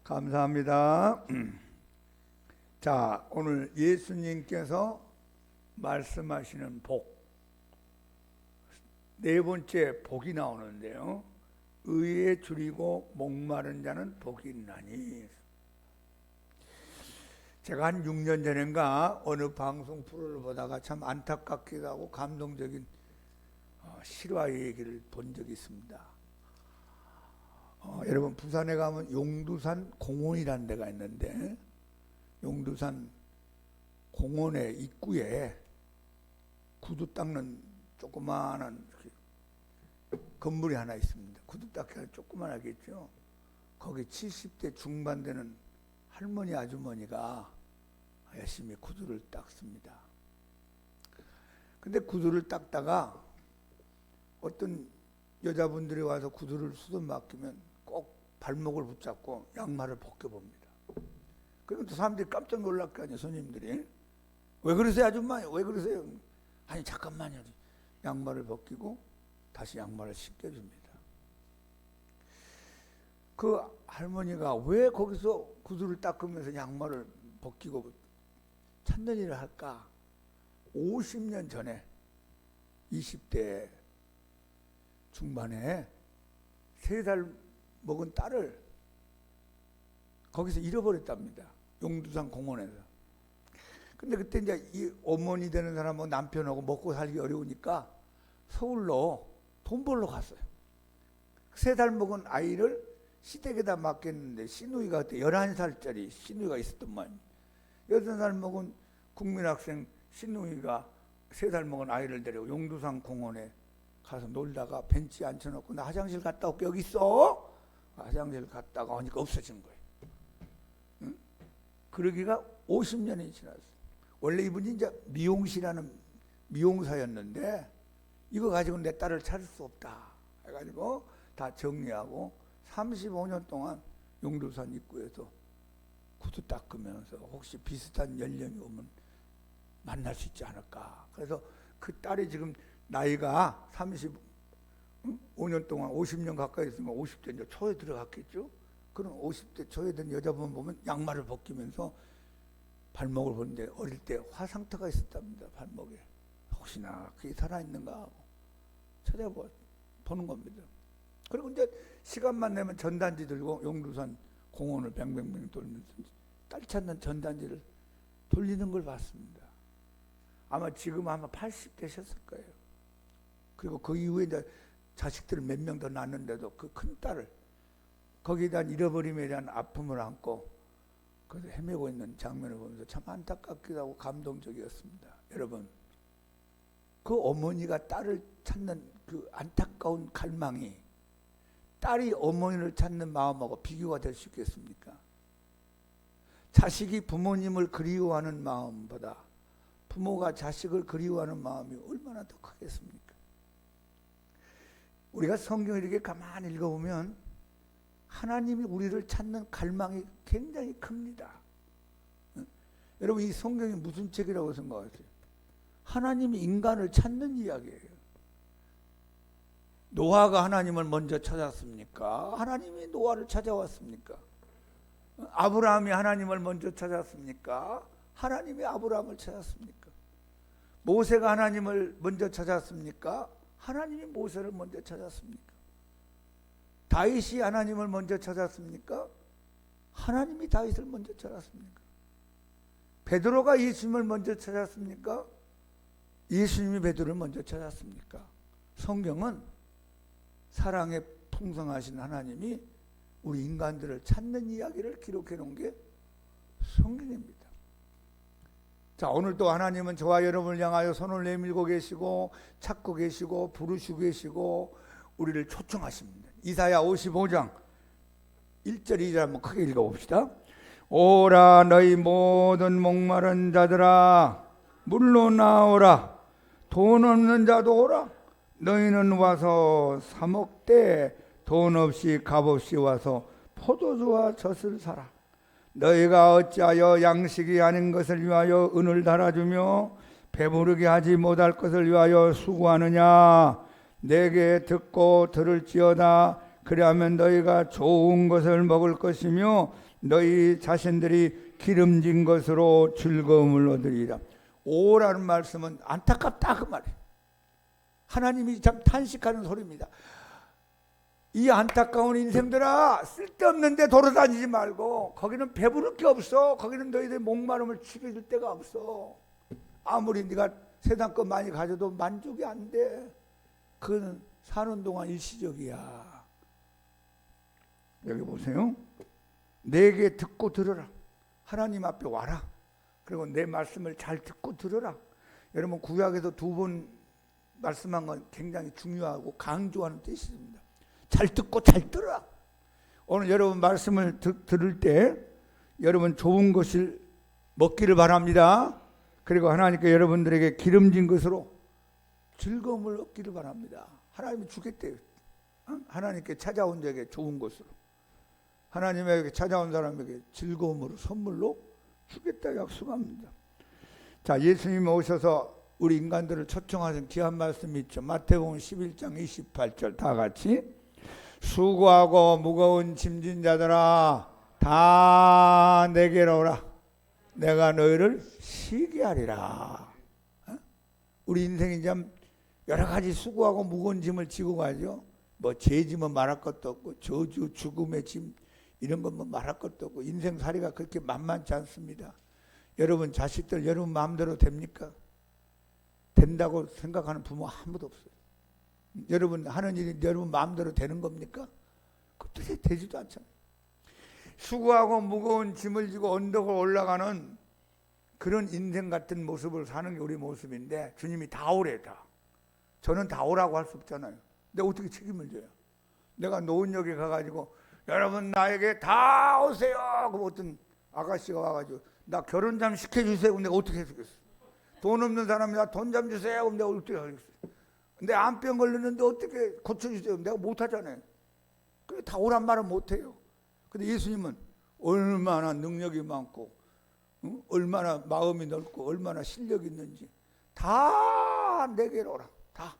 감사합니다. 자, 오늘 예수님께서 말씀하시는 복, 네 번째 복이 나오는데요. 의에 줄이고 목마른 자는 복이 있나니. 제가 한 6년 전인가 어느 방송 프로를 보다가 참 안타깝기도 하고 감동적인 실화 얘기를 본 적이 있습니다. 여러분, 부산에 가면 용두산 공원이라는 데가 있는데, 용두산 공원의 입구에 구두 닦는 조그마한 건물이 하나 있습니다. 구두 닦기가 조그만하겠죠. 거기 70대 중반 되는 할머니 아주머니가 열심히 구두를 닦습니다. 근데 구두를 닦다가 어떤 여자분들이 와서 구두를 수도 맡기면 꼭 발목을 붙잡고 양말을 벗겨봅니다. 그러면 또 사람들이 깜짝 놀랄 거 아니에요. 손님들이 왜 그러세요 아줌마? 왜 그러세요? 아니 잠깐만요. 양말을 벗기고 다시 양말을 신겨줍니다. 그 할머니가 왜 거기서 구두를 닦으면서 양말을 벗기고 찾는 일을 할까? 50년 전에 20대 중반에 3살 먹은 딸을 거기서 잃어버렸답니다. 용두산 공원에서. 근데 그때 이제 이 어머니 되는 사람하고 남편하고 먹고 살기 어려우니까 서울로 돈 벌러 갔어요. 3살 먹은 아이를 시댁에다 맡겼는데 시누이가 그때 11살짜리 시누이가 있었더만 8살 먹은 국민학생 시누이가 3살 먹은 아이를 데리고 용두산 공원에 가서 놀다가 벤치에 앉혀놓고 나 화장실 갔다 올게. 여기 있어? 화장실 갔다가 오니까 없어진 거예요. 응? 그러기가 50년이 지났어요. 원래 이분이 이제 미용실하는 미용사였는데 이거 가지고 내 딸을 찾을 수 없다 해가지고 다 정리하고 35년 동안 용두산 입구에서 구두 닦으면서 혹시 비슷한 연령이 오면 만날 수 있지 않을까. 그래서 그 딸이 지금 나이가 35년 동안 50년 가까이 있으면 50대 이제 초에 들어갔겠죠. 그럼 50대 초에 된 여자분 보면 양말을 벗기면서 발목을 보는데 어릴 때 화상터가 있었답니다. 발목에. 혹시나 그게 살아있는가 하고 찾아보는 겁니다. 그리고 이제 시간만 내면 전단지 들고 용두산 공원을 뱅뱅뱅 돌면서 딸 찾는 전단지를 돌리는 걸 봤습니다. 아마 지금 아마 80되셨을 거예요. 그리고 그 이후에 이제 자식들을 몇 명 더 낳았는데도 그 큰 딸을 거기에 대한 잃어버림에 대한 아픔을 안고 그래서 헤매고 있는 장면을 보면서 참 안타깝기도 하고 감동적이었습니다. 여러분, 그 어머니가 딸을 찾는 그 안타까운 갈망이 딸이 어머니를 찾는 마음하고 비교가 될 수 있겠습니까? 자식이 부모님을 그리워하는 마음보다 부모가 자식을 그리워하는 마음이 얼마나 더 크겠습니까? 우리가 성경을 이렇게 가만히 읽어보면 하나님이 우리를 찾는 갈망이 굉장히 큽니다. 여러분, 이 성경이 무슨 책이라고 생각하세요? 하나님이 인간을 찾는 이야기예요. 노아가 하나님을 먼저 찾았습니까? 하나님이 노아를 찾아왔습니까? 아브라함이 하나님을 먼저 찾았습니까? 하나님이 아브라함을 찾았습니까? 모세가 하나님을 먼저 찾았습니까? 하나님이 모세를 먼저 찾았습니까? 다윗이 하나님을 먼저 찾았습니까? 하나님이 다윗을 먼저 찾았습니까? 베드로가 예수님을 먼저 찾았습니까? 예수님이 베드로를 먼저 찾았습니까? 성경은 사랑에 풍성하신 하나님이 우리 인간들을 찾는 이야기를 기록해 놓은 게 성경입니다. 자, 오늘도 하나님은 저와 여러분을 향하여 손을 내밀고 계시고 찾고 계시고 부르시고 계시고 우리를 초청하십니다. 이사야 55장 1절 2절 한번 크게 읽어봅시다. 오라 너희 모든 목마른 자들아 물로 나오라. 돈 없는 자도 오라. 너희는 와서 사 먹되 돈 없이 값 없이 와서 포도주와 젖을 사라. 너희가 어찌하여 양식이 아닌 것을 위하여 은을 달아주며 배부르게 하지 못할 것을 위하여 수고하느냐. 내게 듣고 들을지어다. 그리하면 너희가 좋은 것을 먹을 것이며 너희 자신들이 기름진 것으로 즐거움을 얻으리라. 오라는 말씀은 안타깝다 그 말이에요. 하나님이 참 탄식하는 소리입니다. 이 안타까운 인생들아, 쓸데없는 데 돌아다니지 말고 거기는 배부를 게 없어. 거기는 너희들 목마름을 치료줄 데가 없어. 아무리 네가 세상 것 많이 가져도 만족이 안 돼. 그건 사는 동안 일시적이야. 여기 보세요. 내게 듣고 들어라. 하나님 앞에 와라. 그리고 내 말씀을 잘 듣고 들어라. 여러분 구약에서 2번 말씀한 건 굉장히 중요하고 강조하는 뜻이 있습니다. 잘 듣고 잘 들어라. 오늘 여러분 말씀을 들을 때 여러분 좋은 것을 먹기를 바랍니다. 그리고 하나님께 여러분들에게 기름진 것으로 즐거움을 얻기를 바랍니다. 하나님이 주겠대요. 하나님께 찾아온 자에게 좋은 것으로, 하나님에게 찾아온 사람에게 즐거움으로 선물로 주겠다 약속합니다. 자, 예수님이 오셔서 우리 인간들을 초청하신 귀한 말씀이 있죠. 마태복음 11장 28절 다 같이 수고하고 무거운 짐진 자들아 다 내게로 오라. 내가 너희를 쉬게 하리라. 우리 인생이 참 여러 가지 수고하고 무거운 짐을 지고 가죠. 뭐 죄짐은 말할 것도 없고 저주 죽음의 짐 이런 건 뭐 말할 것도 없고 인생살이가 그렇게 만만치 않습니다. 여러분 자식들 여러분 마음대로 됩니까? 된다고 생각하는 부모 아무도 없어요. 여러분 하는 일이 여러분 마음대로 되는 겁니까? 그것도 되지도 않잖아요. 수고하고 무거운 짐을 지고 언덕을 올라가는 그런 인생 같은 모습을 사는 게 우리 모습인데 주님이 다 오래 다. 저는 다 오라고 할 수 없잖아요. 내가 어떻게 책임을 져요? 내가 노원역에 가가지고 여러분 나에게 다 오세요. 그럼 어떤 아가씨가 와가지고 나 결혼 좀 시켜주세요. 그럼 내가 어떻게 해주겠어? 돈 없는 사람이 나 돈 좀 주세요. 그럼 내가 어떻게 하겠어? 근데 암병 걸렸는데 어떻게 고쳐주세요? 내가 못하잖아요. 그래 다 오란 말은 못해요. 근데 예수님은 얼마나 능력이 많고 얼마나 마음이 넓고 얼마나 실력이 있는지 다 내게로 오라. 다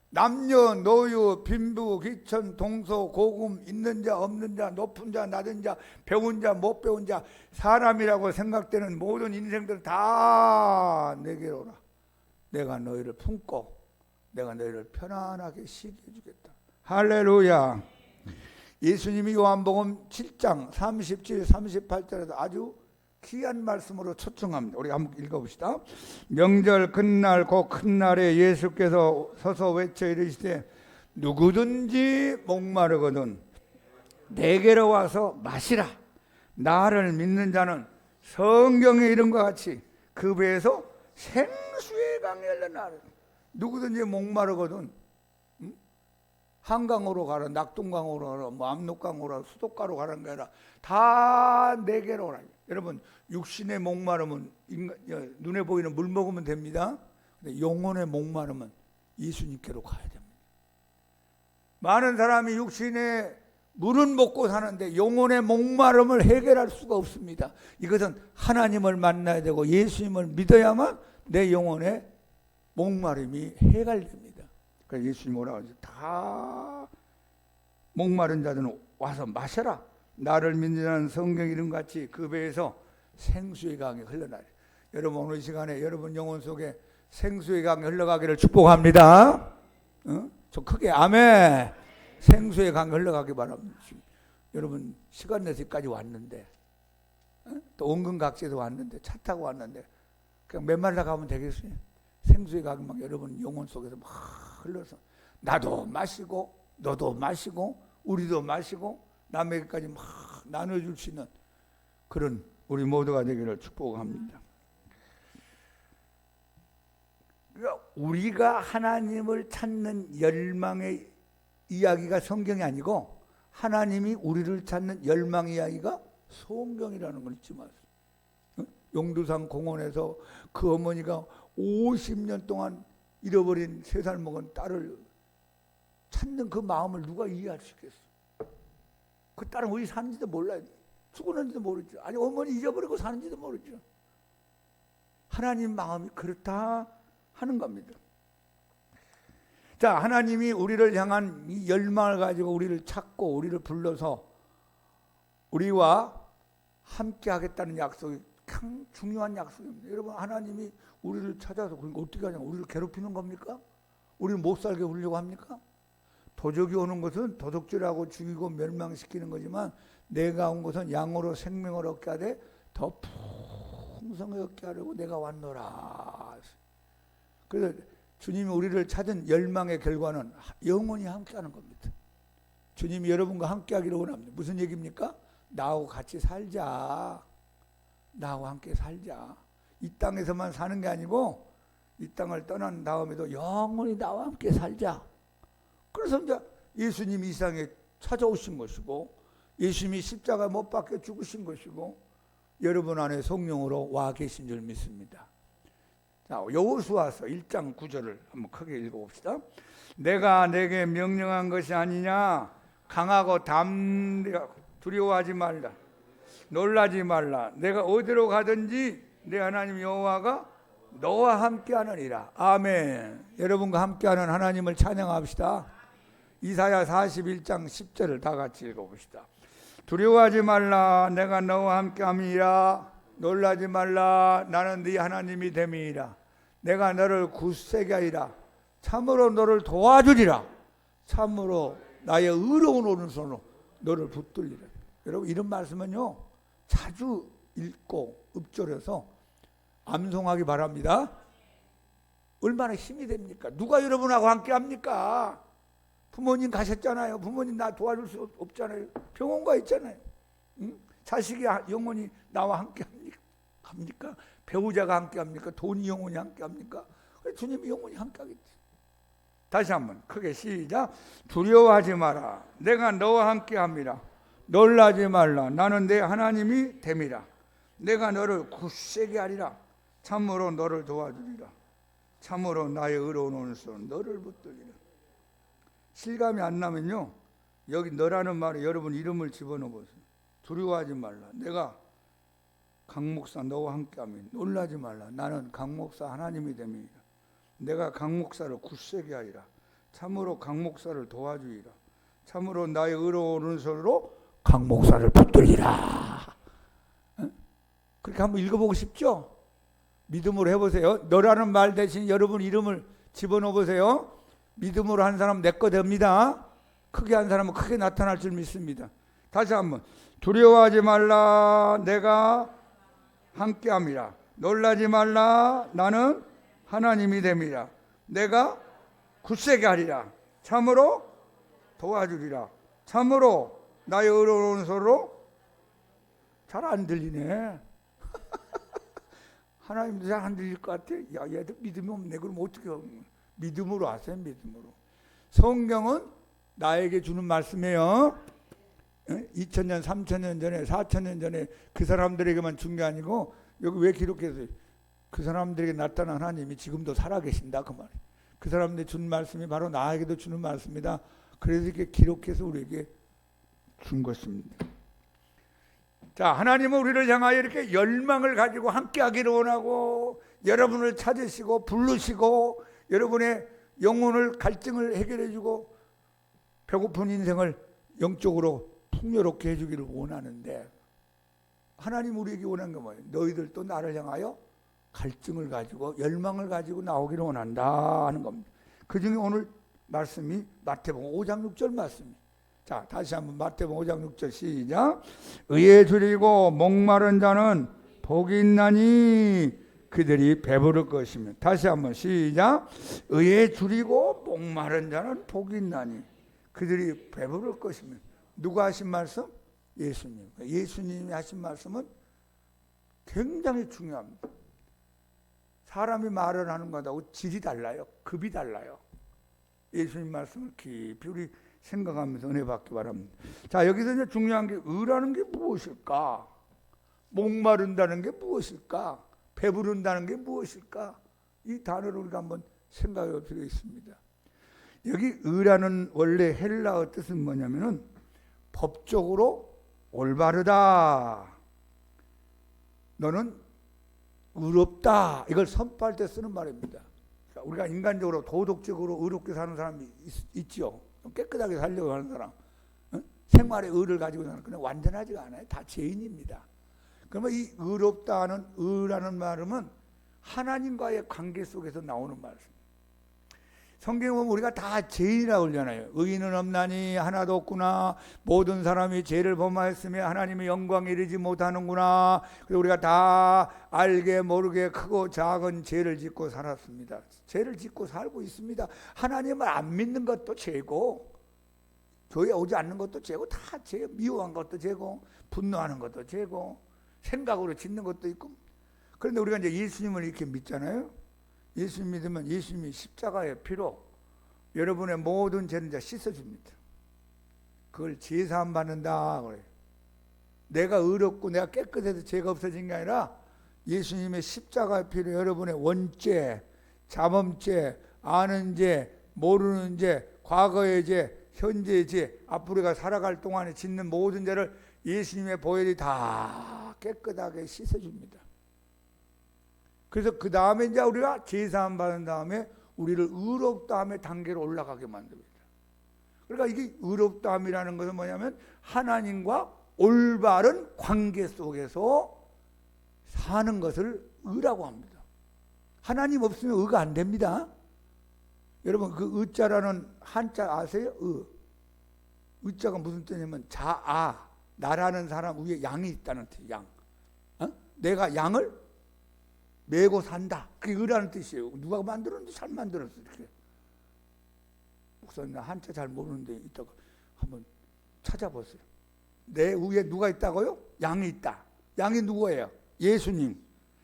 남녀 노유 빈부 귀천 동서 고금 있는 자 없는 자 높은 자 낮은 자 배운 자 못 배운 자 사람이라고 생각되는 모든 인생들 다 내게로 오라. 내가 너희를 품고 내가 너희를 편안하게 쉬게 해주겠다. 할렐루야. 예수님이 요한복음 7장 37, 38절에서 아주 귀한 말씀으로 초청합니다. 우리 한번 읽어봅시다. 명절 끝날 곧 큰 날에 예수께서 서서 외쳐 이르시되 누구든지 목마르거든 내게로 와서 마시라. 나를 믿는 자는 성경에 이른 것 같이 그 배에서 생수의 강이 흘러나오리라. 누구든지 목마르거든 한강으로 가라, 낙동강으로 가라, 뭐 압록강으로 가라, 수도가로 가라는 게 아니라 다 내게로 오라. 여러분 육신의 목마름은 눈에 보이는 물 먹으면 됩니다. 근데 영혼의 목마름은 예수님께로 가야 됩니다. 많은 사람이 육신의 물은 먹고 사는데 영혼의 목마름을 해결할 수가 없습니다. 이것은 하나님을 만나야 되고 예수님을 믿어야만 내 영혼의 목마름이 해결됩니다. 그래서 예수님 뭐라고 하죠? 다 목마른 자들은 와서 마셔라. 나를 믿는 자는 성경 이름 같이 그 배에서 생수의 강이 흘러나리. 여러분 오늘 이 시간에 여러분 영혼 속에 생수의 강이 흘러가기를 축복합니다. 좀 크게 아멘. 생수의 강이 흘러가기 바랍니다. 여러분 시간 내서 여기까지 왔는데 또 은근각지에서 왔는데 차 타고 왔는데 그냥 맨말라 가면 되겠어요? 생수의 강이 막 여러분 영혼 속에서 막 흘러서 나도 마시고 너도 마시고 우리도 마시고 남에게까지 막 나눠줄 수 있는 그런 우리 모두가 되기를 축복합니다. 그러니까 우리가 하나님을 찾는 열망의 이야기가 성경이 아니고 하나님이 우리를 찾는 열망 이야기가 성경이라는 걸 잊지 마세요. 용두산 공원에서 그 어머니가 50년 동안 잃어버린 3살 먹은 딸을 찾는 그 마음을 누가 이해할 수 있겠어? 그 딸은 어디 사는지도 몰라요. 죽었는지도 모르죠. 아니 어머니 잊어버리고 사는지도 모르죠. 하나님 마음이 그렇다 하는 겁니다. 자, 하나님이 우리를 향한 이 열망을 가지고 우리를 찾고 우리를 불러서 우리와 함께 하겠다는 약속이 참 중요한 약속입니다. 여러분, 하나님이 우리를 찾아서 그러니까 어떻게 하냐? 우리를 괴롭히는 겁니까? 우리를 못 살게 하려고 합니까? 도적이 오는 것은 도둑질하고 죽이고 멸망시키는 거지만 내가 온 것은 양으로 생명을 얻게 하되 더 풍성하게 얻게 하려고 내가 왔노라. 그래서 주님이 우리를 찾은 열망의 결과는 영원히 함께하는 겁니다. 주님이 여러분과 함께하기를 원합니다. 무슨 얘기입니까? 나하고 같이 살자. 나하고 함께 살자. 이 땅에서만 사는 게 아니고 이 땅을 떠난 다음에도 영원히 나와 함께 살자. 그래서 이제 예수님이 이 세상에 찾아오신 것이고 예수님이 십자가 못 박혀 죽으신 것이고 여러분 안에 성령으로 와 계신 줄 믿습니다. 자, 여호수아서 1장 9절을 한번 크게 읽어봅시다. 내가 내게 명령한 것이 아니냐. 강하고 담대하고 두려워하지 말라. 놀라지 말라. 내가 어디로 가든지 내 하나님 여호와가 너와 함께하느니라. 아멘. 여러분과 함께하는 하나님을 찬양합시다. 이사야 41장 10절을 다 같이 읽어봅시다. 두려워하지 말라. 내가 너와 함께함이라. 놀라지 말라. 나는 네 하나님이 됨이라. 내가 너를 굳세게 하리라. 참으로 너를 도와주리라. 참으로 나의 의로운 오른손으로 너를 붙들리라. 여러분, 이런 말씀은요 자주 읽고 읊조려서 암송하기 바랍니다. 얼마나 힘이 됩니까? 누가 여러분하고 함께 합니까? 부모님 가셨잖아요. 부모님 나 도와줄 수 없잖아요. 병원 가 있잖아요. 응? 자식이 영원히 나와 함께 합니까? 배우자가 함께 합니까? 돈이 영원히 함께 합니까? 주님이 영원히 함께 하겠지. 다시 한번 크게 시작. 두려워하지 마라. 내가 너와 함께 합니다. 놀라지 말라. 나는 내 하나님이 됨이라. 내가 너를 굳세게 하리라. 참으로 너를 도와주리라. 참으로 나의 의로운 오른손 너를 붙들리라. 실감이 안 나면요 여기 너라는 말에 여러분 이름을 집어넣어보세요. 두려워하지 말라. 내가 강 목사 너와 함께하며 놀라지 말라. 나는 강 목사 하나님이 됨이라. 내가 강 목사를 굳세게 하리라. 참으로 강 목사를 도와주리라. 참으로 나의 의로운 오른손으로 강 목사를 붙들리라. 그렇게 한번 읽어보고 싶죠? 믿음으로 해보세요. 너라는 말 대신 여러분 이름을 집어넣어보세요. 믿음으로 한 사람은 내 거 됩니다. 크게 한 사람은 크게 나타날 줄 믿습니다. 다시 한번 두려워하지 말라. 내가 함께함이라. 놀라지 말라. 나는 하나님이 됨이라. 내가 굳세게 하리라. 참으로 도와주리라. 참으로 나의 의로운 손으로. 잘 안 들리네. 하나님도 잘 안 들릴 것 같아. 야, 얘들 믿음이 없네. 그럼 어떻게 믿음으로 하세요. 믿음으로. 성경은 나에게 주는 말씀이에요. 2000년, 3000년 전에, 4000년 전에 그 사람들에게만 준 게 아니고 여기 왜 기록해서 그 사람들에게 나타난 하나님이 지금도 살아계신다 그 말이에요. 그 사람들이 준 말씀이 바로 나에게도 주는 말씀이다. 그래서 이렇게 기록해서 우리에게 준 것입니다. 자, 하나님은 우리를 향하여 이렇게 열망을 가지고 함께하기를 원하고 여러분을 찾으시고 부르시고 여러분의 영혼을 갈증을 해결해주고 배고픈 인생을 영적으로 풍요롭게 해주기를 원하는데 하나님 우리에게 원하는 게 뭐예요? 너희들도 나를 향하여 갈증을 가지고 열망을 가지고 나오기를 원한다 하는 겁니다. 그 중에 오늘 말씀이 마태복음 5장 6절 말씀입니다. 자, 다시 한번 마태복음 5장 6절 시작. 의에 줄이고 목마른 자는 복이 있나니 그들이 배부를 것이며. 다시 한번 시작. 의에 줄이고 목마른 자는 복이 있나니 그들이 배부를 것이며. 누가 하신 말씀? 예수님. 예수님이 하신 말씀은 굉장히 중요합니다. 사람이 말을 하는 것하고 질이 달라요. 급이 달라요. 예수님 말씀을 깊이 우리 생각하면서 은혜 받기 바랍니다. 자, 여기서 이제 중요한 게 의라는 게 무엇일까? 목마른다는 게 무엇일까? 배부른다는 게 무엇일까? 이 단어를 우리가 한번 생각해 볼 필요가 있습니다. 여기 의라는 원래 헬라어 뜻은 뭐냐면은 법적으로 올바르다. 너는 의롭다. 이걸 선포할 때 쓰는 말입니다. 자, 우리가 인간적으로 도덕적으로 의롭게 사는 사람이 있지요. 깨끗하게 살려고 하는 사람, 생활의 의를 가지고 사는, 그냥 완전하지가 않아요. 다 죄인입니다. 그러면 이 의롭다는 의라는 말은 하나님과의 관계 속에서 나오는 말씀. 성경에 보면 우리가 다 죄인이라고 그러잖아요. 의인은 없나니 하나도 없구나. 모든 사람이 죄를 범하였으며 하나님의 영광에 이르지 못하는구나. 그래서 우리가 다 알게 모르게 크고 작은 죄를 짓고 살았습니다. 죄를 짓고 살고 있습니다. 하나님을 안 믿는 것도 죄고, 교회 오지 않는 것도 죄고, 다 죄. 미워한 것도 죄고, 분노하는 것도 죄고, 생각으로 짓는 것도 있고. 그런데 우리가 이제 예수님을 이렇게 믿잖아요. 예수님 믿으면 예수님이 십자가의 피로 여러분의 모든 죄는 이제 씻어줍니다. 그걸 제사함 받는다 그래요. 내가 의롭고 내가 깨끗해서 죄가 없어진 게 아니라 예수님의 십자가의 피로 여러분의 원죄, 자범죄, 아는 죄, 모르는 죄, 과거의 죄, 현재의 죄, 앞으로 우리가 살아갈 동안에 짓는 모든 죄를 예수님의 보혈이 다 깨끗하게 씻어줍니다. 그래서 그 다음에 이제 우리가 제사함 받은 다음에 우리를 의롭다함의 단계로 올라가게 만듭니다. 그러니까 이게 의롭다함이라는 것은 뭐냐면 하나님과 올바른 관계 속에서 사는 것을 의라고 합니다. 하나님 없으면 의가 안 됩니다. 여러분 그 의자라는 한자 아세요? 의자가 무슨 뜻이냐면 자아, 나라는 사람 위에 양이 있다는 뜻. 양. 내가 양을 메고 산다. 그게 의라는 뜻이에요. 누가 만들었는데 잘 만들었어. 이렇게. 목사님 나 한자 잘 모르는데 이따가 한번 찾아보세요. 내 위에 누가 있다고요? 양이 있다. 양이 누구예요? 예수님.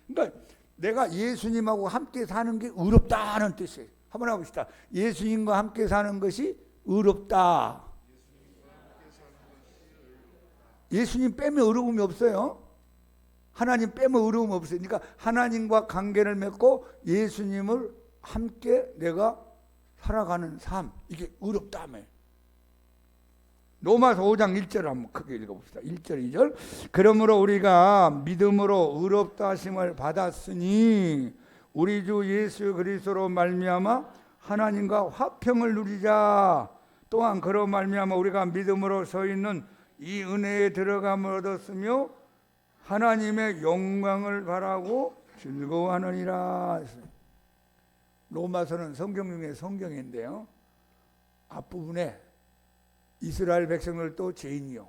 그러니까 내가 예수님하고 함께 사는 게 의롭다는 뜻이에요. 한번 해봅시다. 예수님과 함께 사는 것이 의롭다. 예수님 빼면 의로움이 없어요. 하나님 빼면 의로움 없어요. 그러니까 하나님과 관계를 맺고 예수님을 함께 내가 살아가는 삶, 이게 의롭다며. 로마서 5장 1절을 한번 크게 읽어봅시다. 1절 2절. 그러므로 우리가 믿음으로 의롭다 하심을 받았으니 우리 주 예수 그리스도로 말미암아 하나님과 화평을 누리자. 또한 그로 말미암아 우리가 믿음으로 서 있는 이 은혜에 들어감을 얻었으며 하나님의 영광을 바라고 즐거워하느니라. 로마서는 성경 중에 성경인데요. 앞부분에 이스라엘 백성들도 죄인이요,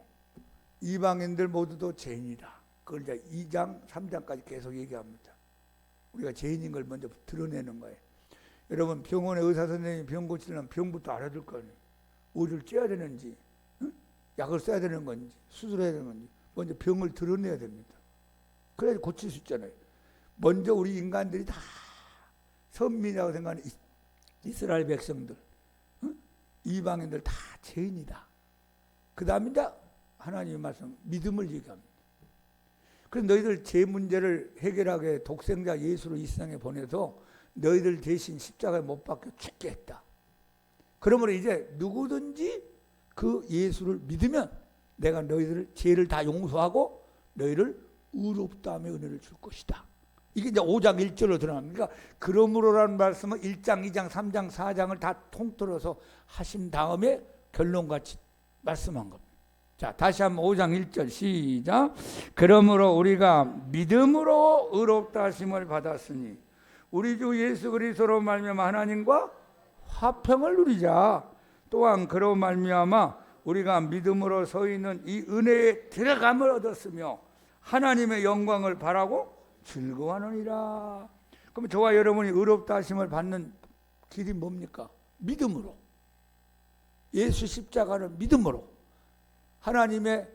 이방인들 모두도 죄인이다. 그걸 이제 2장, 3장까지 계속 얘기합니다. 우리가 죄인인 걸 먼저 드러내는 거예요. 여러분 병원에 의사 선생님이 병 고치려면 병부터 알아둘 거 아니에요. 어디를 째야 되는지, 약을 써야 되는 건지, 수술해야 되는 건지 먼저 병을 드러내야 됩니다. 그래야 고칠 수 있잖아요. 먼저 우리 인간들이 다 선민이라고 생각하는 이스라엘 백성들, 이방인들 다 죄인이다. 그 다음에 이제 하나님의 말씀, 믿음을 얘기합니다. 그래서 너희들 죄 문제를 해결하게 독생자 예수를 이 세상에 보내서 너희들 대신 십자가에 못 박혀 죽게 했다. 그러므로 이제 누구든지 그 예수를 믿으면 내가 너희들 죄를 다 용서하고 너희를 의롭다함의 은혜를 줄 것이다. 이게 이제 5장 1절로 들어갑니다. 그러니까 그러므로라는 말씀은 1장, 2장, 3장, 4장을 다 통틀어서 하신 다음에 결론같이 말씀한 겁니다. 자, 다시 한번 5장 1절 시작. 그러므로 우리가 믿음으로 의롭다 하심을 받았으니 우리 주 예수 그리스도로 말미암아 하나님과 화평을 누리자. 또한 그로 말미암아 우리가 믿음으로 서 있는 이 은혜에 들어감을 얻었으며 하나님의 영광을 바라고 즐거워하느니라. 그럼 저와 여러분이 의롭다 하심을 받는 길이 뭡니까? 믿음으로. 예수 십자가는 믿음으로, 하나님의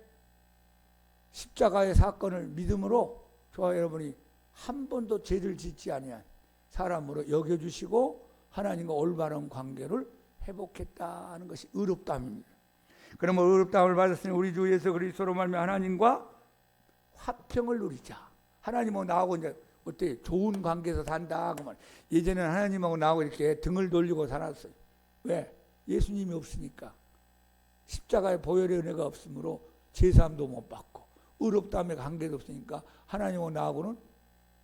십자가의 사건을 믿음으로 저와 여러분이 한 번도 죄를 짓지 아니한 사람으로 여겨주시고 하나님과 올바른 관계를 회복했다는 것이 의롭다함입니다. 그러면 의롭다함을 받았으니 우리 주 예수 그리스도로 말미암아 하나님과 화평을 누리자. 하나님하고 나하고 이제 어때? 좋은 관계에서 산다. 그만. 예전에는 하나님하고 나하고 이렇게 등을 돌리고 살았어요. 왜? 예수님이 없으니까. 십자가의 보혈의 은혜가 없으므로 제사함도 못 받고 의롭다함의 관계도 없으니까 하나님하고 나하고는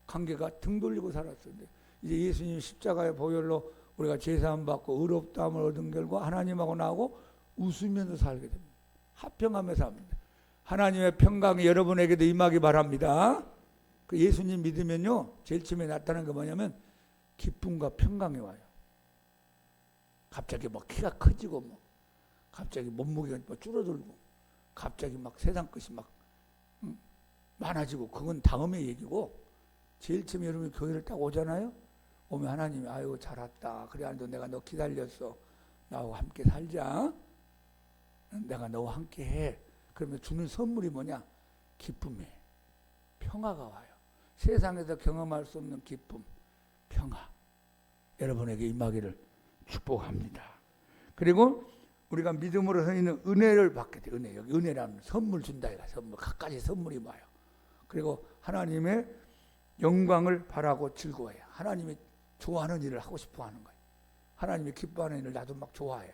관계가 등 돌리고 살았었는데 이제 예수님 십자가의 보혈로 우리가 제사함 받고 의롭다함을 얻은 결과 하나님하고 나하고 웃으면서 살게 됩니다. 화평하며 삽니다. 하나님의 평강이 여러분에게도 임하기 바랍니다. 그 예수님 믿으면요, 제일 처음에 나타나는 게 뭐냐면 기쁨과 평강이 와요. 갑자기 막 키가 커지고, 뭐 갑자기 몸무게가 뭐 줄어들고, 갑자기 막 세상 것이 막 많아지고, 그건 다음의 얘기고, 제일 처음에 여러분이 교회를 딱 오잖아요. 오면 하나님이 아이고 잘 왔다. 그래 내가 너 기다렸어. 나하고 함께 살자. 내가 너와 함께 해. 그러면 주는 선물이 뭐냐? 기쁨이에요. 평화가 와요. 세상에서 경험할 수 없는 기쁨, 평화. 여러분에게 임하기를 축복합니다. 그리고 우리가 믿음으로 서 있는 은혜를 받게 돼. 은혜. 여기 은혜라는 선물 준다. 선물. 갖가지 선물이 와요. 그리고 하나님의 영광을 바라고 즐거워해요. 하나님이 좋아하는 일을 하고 싶어 하는 거예요. 하나님이 기뻐하는 일을 나도 막 좋아해요.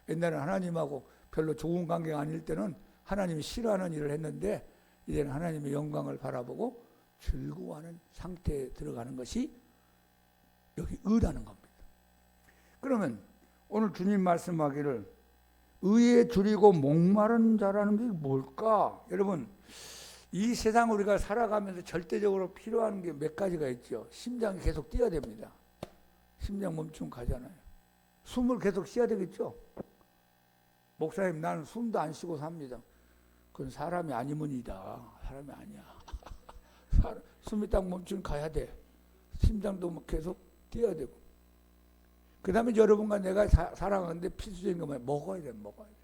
옛날에는 하나님하고 별로 좋은 관계가 아닐 때는 하나님이 싫어하는 일을 했는데 이제는 하나님의 영광을 바라보고 즐거워하는 상태에 들어가는 것이 여기 의라는 겁니다. 그러면 오늘 주님 말씀하기를 의에 줄이고 목마른 자라는 게 뭘까? 여러분, 이 세상 우리가 살아가면서 절대적으로 필요한 게 몇 가지가 있죠. 심장이 계속 뛰어야 됩니다. 심장 멈추면 가잖아요. 숨을 계속 쉬어야 되겠죠. 목사님, 나는 숨도 안 쉬고 삽니다. 그건 사람이 아니면이다. 사람이 아니야. 숨이 딱 멈추면 가야 돼. 심장도 계속 뛰어야 되고. 그 다음에 여러분과 내가 살아가는데 필수적인 거 뭐야? 먹어야 돼. 먹어야 돼.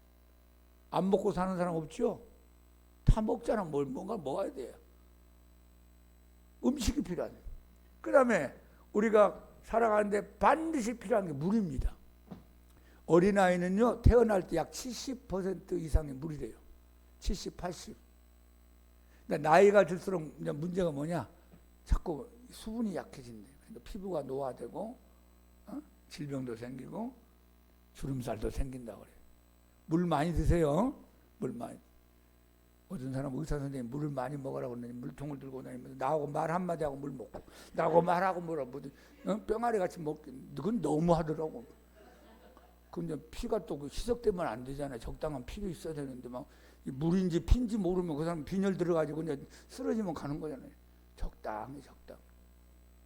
안 먹고 사는 사람 없죠? 다 먹잖아. 뭔가 먹어야 돼요. 음식이 필요하네. 그 다음에 우리가 살아가는데 반드시 필요한 게 물입니다. 어린아이는요, 태어날 때 약 70% 이상의 물이 돼요. 70, 80. 그러니까 나이가 들수록 문제가 뭐냐? 자꾸 수분이 약해진대. 그러니까 피부가 노화되고, 질병도 생기고, 주름살도 생긴다고 그래요. 물 많이 드세요. 물 많이. 어떤 사람 의사 선생님이 물을 많이 먹으라고 그러더니 물통을 들고 다니면서 나하고 말 한마디 하고 물 먹고, 나하고 말하고 뭐라고, 뿅아리 같이 먹긴, 그건 너무 하더라고. 근데 피가 또 희석되면 안 되잖아요. 적당한 피도 있어야 되는데 막 물인지 피인지 모르면 그 사람 빈혈 들어가지고 그냥 쓰러지면 가는 거잖아요. 적당히.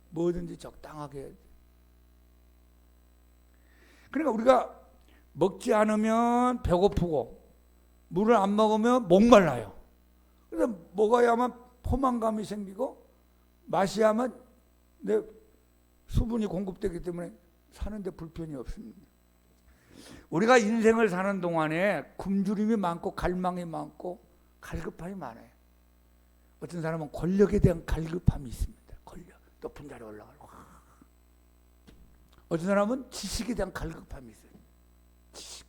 뭐든지 적당하게 해야 돼. 그러니까 우리가 먹지 않으면 배고프고 물을 안 먹으면 목말라요. 그래서 먹어야만 포만감이 생기고 마셔야만 내 수분이 공급되기 때문에 사는데 불편이 없습니다. 우리가 인생을 사는 동안에 굶주림이 많고 갈망이 많고 갈급함이 많아요. 어떤 사람은 권력에 대한 갈급함이 있습니다. 권력, 높은 자리에 올라가고. 어떤 사람은 지식에 대한 갈급함이 있어요. 지식,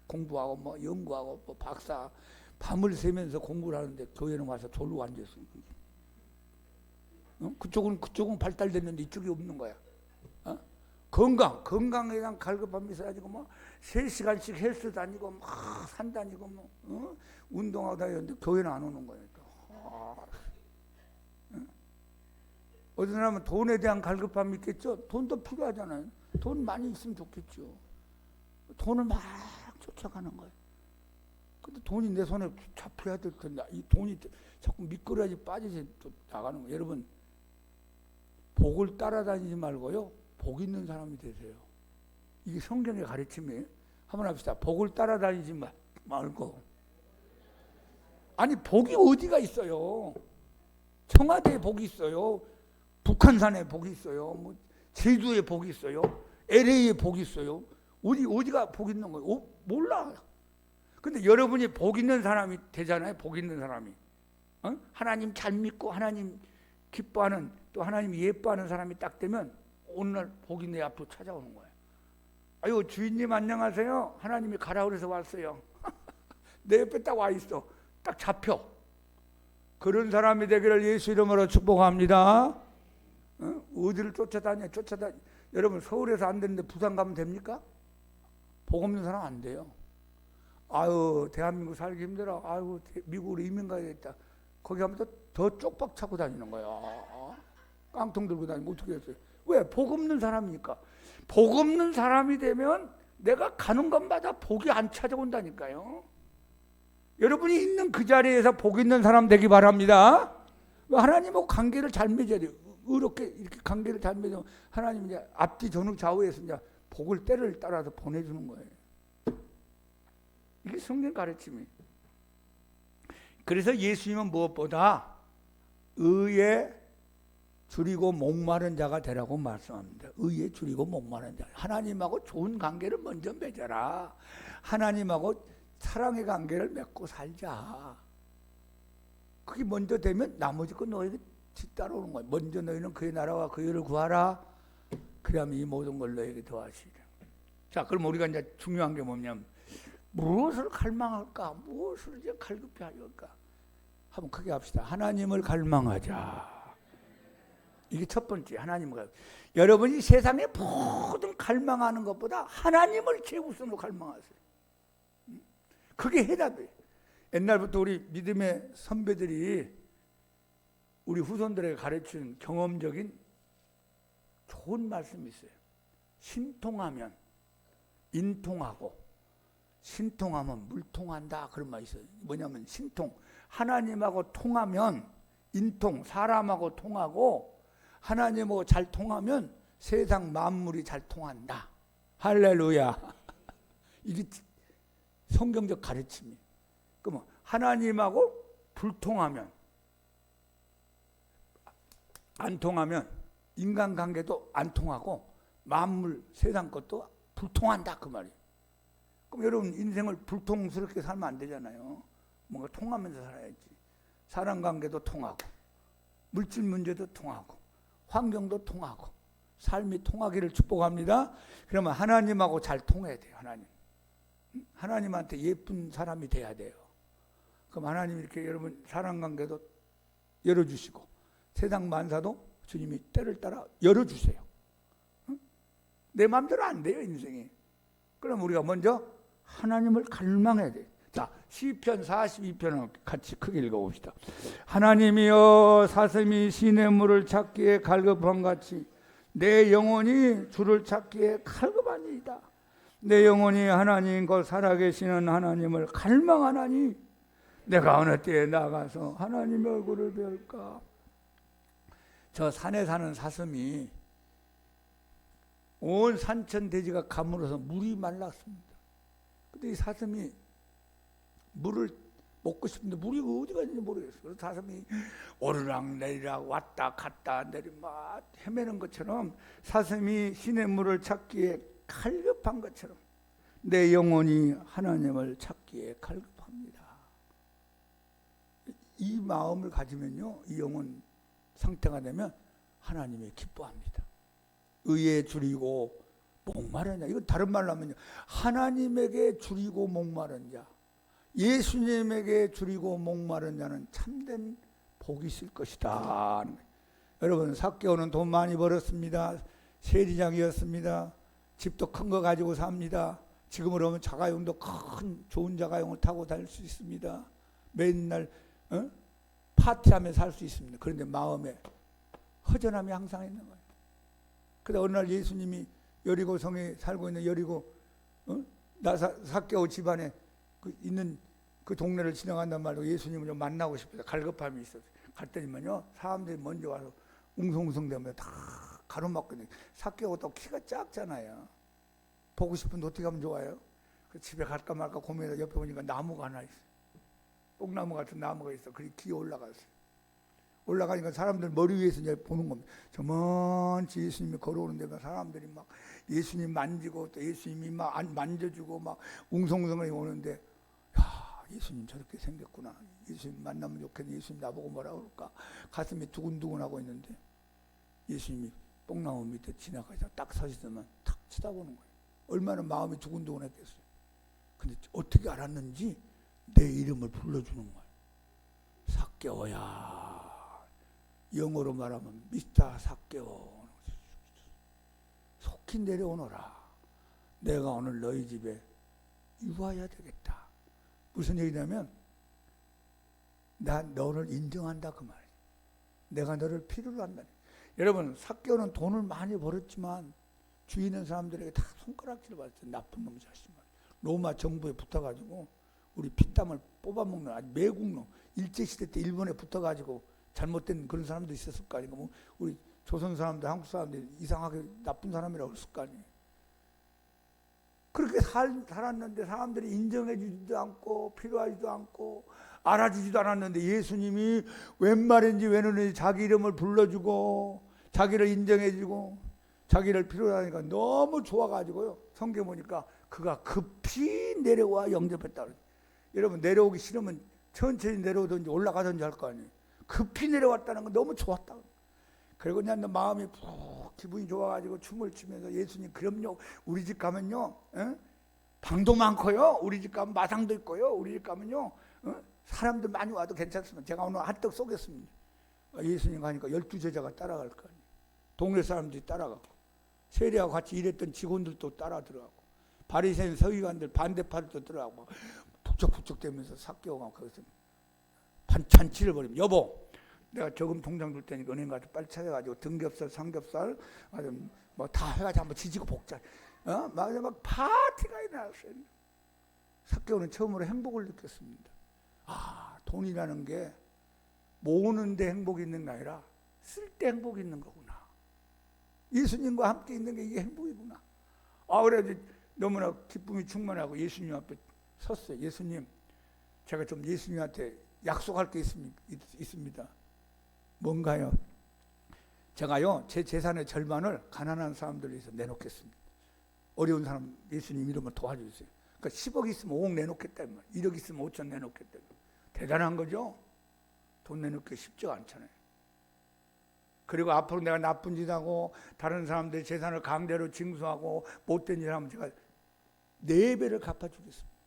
공부하고 뭐 연구하고 뭐 박사, 밤을 새면서 공부를 하는데 교회는 와서 졸고 앉아있어요. 그쪽은 발달됐는데 이쪽이 없는 거야. 건강에 대한 갈급함이 있어가지고 뭐 3시간씩 헬스 다니고 막 산 다니고 뭐 운동하고 다니는데 교회는 안 오는 거예요. 어떤 사람은 돈에 대한 갈급함이 있겠죠. 돈도 필요하잖아요. 돈 많이 있으면 좋겠죠. 돈을 막 쫓아가는 거예요. 근데 돈이 내 손에 잡혀야 될 텐데 이 돈이 자꾸 미끄러지 빠지지 나가는 거예요. 여러분, 복을 따라다니지 말고요, 복 있는 사람이 되세요. 이게 성경의 가르침이에요. 한번 합시다. 복을 따라다니지 말고. 아니, 복이 어디가 있어요? 청와대에 복이 있어요. 북한산에 복이 있어요. 뭐 제주에 복이 있어요. LA에 복이 있어요. 어디가 복 있는 거예요? 몰라. 근데 여러분이 복 있는 사람이 되잖아요. 복 있는 사람이. 하나님 잘 믿고 하나님 기뻐하는, 또 하나님 예뻐하는 사람이 딱 되면 오늘날 복이 내 앞으로 찾아오는 거예요. 아유, 주인님 안녕하세요. 하나님이 가라 그래서 왔어요. 내 옆에 딱 와 있어. 딱 잡혀. 그런 사람이 되기를 예수 이름으로 축복합니다. 어디를 쫓아다녀. 여러분, 서울에서 안 되는데 부산 가면 됩니까? 복 없는 사람 안 돼요. 아유, 대한민국 살기 힘들어. 아유, 미국으로 이민 가야겠다. 거기 가면 더 쪽박 차고 다니는 거야. 깡통 들고 다니면 어떻게 했어요? 왜? 복 없는 사람이니까. 복 없는 사람이 되면 내가 가는 곳마다 복이 안 찾아온다니까요. 여러분이 있는 그 자리에서 복 있는 사람 되기 바랍니다. 하나님하고 관계를 잘 맺어야 돼요. 이렇게 관계를 잘 맺으면 하나님 이제 앞뒤 전후 좌우에서 이제 복을 때를 따라서 보내주는 거예요. 이게 성경 가르침이. 그래서 예수님은 무엇보다 의에 줄이고 목마른 자가 되라고 말씀합니다. 의에 줄이고 목마른 자. 하나님하고 좋은 관계를 먼저 맺어라. 하나님하고 사랑의 관계를 맺고 살자. 그게 먼저 되면 나머지 건 너에게 뒤따라오는 거야. 먼저 너희는 그의 나라와 그의 의를 구하라. 그러면 이 모든 걸 너에게 더하시리라. 자, 그럼 우리가 이제 중요한 게 뭐냐면 무엇을 갈망할까? 무엇을 이제 갈급해 할까? 한번 크게 합시다. 하나님을 갈망하자. 이게 첫 번째. 하나님을. 여러분이 세상의 모든 갈망하는 것보다 하나님을 최우선으로 갈망하세요. 그게 해답이에요. 옛날부터 우리 믿음의 선배들이 우리 후손들에게 가르친 경험적인 좋은 말씀이 있어요. 신통하면 인통하고 신통하면 물통한다. 그런 말이 있어요. 뭐냐면 신통. 하나님하고 통하면 인통. 사람하고 통하고 하나님하고 잘 통하면 세상 만물이 잘 통한다. 할렐루야. 이게 성경적 가르침이에요. 그러면 하나님하고 불통하면 안 통하면 인간관계도 안 통하고 만물 세상 것도 불통한다 그 말이에요. 그럼 여러분 인생을 불통스럽게 살면 안 되잖아요. 뭔가 통하면서 살아야지. 사람관계도 통하고 물질 문제도 통하고 환경도 통하고 삶이 통하기를 축복합니다. 그러면 하나님하고 잘 통해야 돼요. 하나님한테 예쁜 사람이 돼야 돼요. 그럼 하나님 이렇게 여러분 사람관계도 열어주시고 세상 만사도 주님이 때를 따라 열어주세요. 내 마음대로 안 돼요 인생이. 그럼 우리가 먼저 하나님을 갈망해야 돼요. 자, 시편 42편을 같이 크게 읽어봅시다. 하나님이여 사슴이 시냇물을 찾기에 갈급한 같이 내 영혼이 주를 찾기에 갈급하니이다. 내 영혼이 하나님 곧 살아계시는 하나님을 갈망하나니 내가 어느 때에 나가서 하나님의 얼굴을 배울까. 저 산에 사는 사슴이 온 산천 대지가 가물어서 물이 말랐습니다. 근데 이 사슴이 물을 먹고 싶은데 물이 어디가 있는지 모르겠어요. 그래서 사슴이 오르락내리락 왔다 갔다 막 헤매는 것처럼 사슴이 시냇물을 찾기에 갈급한 것처럼 내 영혼이 하나님을 찾기에 갈급합니다. 이 마음을 가지면요, 이 영혼 상태가 되면 하나님이 기뻐합니다. 의에 줄이고 목마른 자. 이건 다른 말로 하면요, 하나님에게 줄이고 목마른 자, 예수님에게 줄이고 목마른 자는 참된 복이 있을 것이다. 여러분, 삭개오는 돈 많이 벌었습니다. 세리장이었습니다. 집도 큰 거 가지고 삽니다. 지금으로 하면 자가용도 큰 좋은 자가용을 타고 다닐 수 있습니다. 맨날 파티하며 살 수 있습니다. 그런데 마음에 허전함이 항상 있는 거예요. 그런데 어느 날 예수님이 여리고 성에 살고 있는 여리고 삭개오 집안에 있는 그 동네를 지나간단 말로 예수님을 좀 만나고 싶어서 갈급함이 있었어요. 갔더니만요, 사람들이 먼저 와서 웅성웅성대면서 다 가로막고 있는. 삭개오가 또 키가 작잖아요. 보고 싶은데 어떻게 하면 좋아요? 그 집에 갈까 말까 고민해서 옆에 보니까 나무가 하나 있어요. 뽕나무 같은 나무가 있어. 그리 기어 올라갔어요. 올라가니까 사람들 머리 위에서 이제 보는 겁니다. 저 먼지 예수님이 걸어오는 데가 사람들이 막 예수님 만지고 또 예수님이 막 만져주고 막 웅성웅성하게 오는데, 야, 예수님 저렇게 생겼구나. 예수님 만나면 좋겠네. 예수님 나보고 뭐라 그럴까. 가슴이 두근두근하고 있는데 예수님이 뽕나무 밑에 지나가서 딱 서시더만 탁 쳐다보는 거예요. 얼마나 마음이 두근두근했겠어요. 근데 어떻게 알았는지 내 이름을 불러주는 거예요. 삭개오야. 영어로 말하면 미스터 삭개오, 속히 내려오너라. 내가 오늘 너희 집에 유하여야 되겠다. 무슨 얘기냐면 나 너를 인정한다 그 말이야. 내가 너를 필요로 한다. 여러분, 삭개오는 돈을 많이 벌었지만 주위 있는 사람들에게 다 손가락질을 받았어요. 나쁜 놈 자식. 로마 정부에 붙어가지고 우리 피땀을 뽑아먹는 아주 매국노. 일제시대 때 일본에 붙어가지고 잘못된 그런 사람도 있었을 거 아니에요. 뭐 우리 조선 사람들, 한국 사람들 이상하게 나쁜 사람이라고 했을 거 아니에요. 그렇게 살았는데 사람들이 인정해주지도 않고 필요하지도 않고 알아주지도 않았는데 예수님이 웬 말인지 왜 그런지 자기 이름을 불러주고 자기를 인정해주고 자기를 필요하니까 너무 좋아가지고요. 성경 보니까 그가 급히 내려와 영접했다. 여러분, 내려오기 싫으면 천천히 내려오든지 올라가든지 할 거 아니에요. 급히 내려왔다는 건 너무 좋았다. 그리고 그냥 마음이 푹 기분이 좋아가지고 춤을 추면서 예수님, 그럼요, 우리 집 가면요, 방도 많고요, 우리 집 가면 마당도 있고요, 우리 집 가면요, 사람들 많이 와도 괜찮습니다. 제가 오늘 한떡 쏘겠습니다. 예수님 가니까 12제자가 따라갈 거 아니에요. 동네 사람들이 따라가고 세리하고 같이 일했던 직원들도 따라 들어가고 바리새인 서기관들 반대파들도 들어가고 북적북적 대면서 삭개오가 거기서 잔치를 벌이면, 여보, 내가 저금 통장 둘 테니까 은행 가서 빨리 찾아가지고 등겹살, 삼겹살, 뭐 다 해가지고 한번 지지고 볶자. 막 파티가 일어났어요. 삭개오는 처음으로 행복을 느꼈습니다. 아, 돈이라는 게 모으는데 행복이 있는 게 아니라 쓸 때 행복이 있는 거구나. 예수님과 함께 있는 게 이게 행복이구나. 그래서 너무나 기쁨이 충만하고 예수님 앞에 섰어요. 예수님, 제가 좀 예수님한테 약속할 게 있습니다. 뭔가요? 제가요, 제 재산의 절반을 가난한 사람들 위해서 내놓겠습니다. 어려운 사람 예수님 이름을 도와주세요. 그러니까 10억 있으면 5억 내놓겠다. 1억 있으면 5천 내놓겠다. 대단한 거죠? 돈 내놓기 쉽지가 않잖아요. 그리고 앞으로 내가 나쁜 짓 하고 다른 사람들의 재산을 강제로 징수하고 못된 짓 하면 제가 4배를 갚아주겠습니다.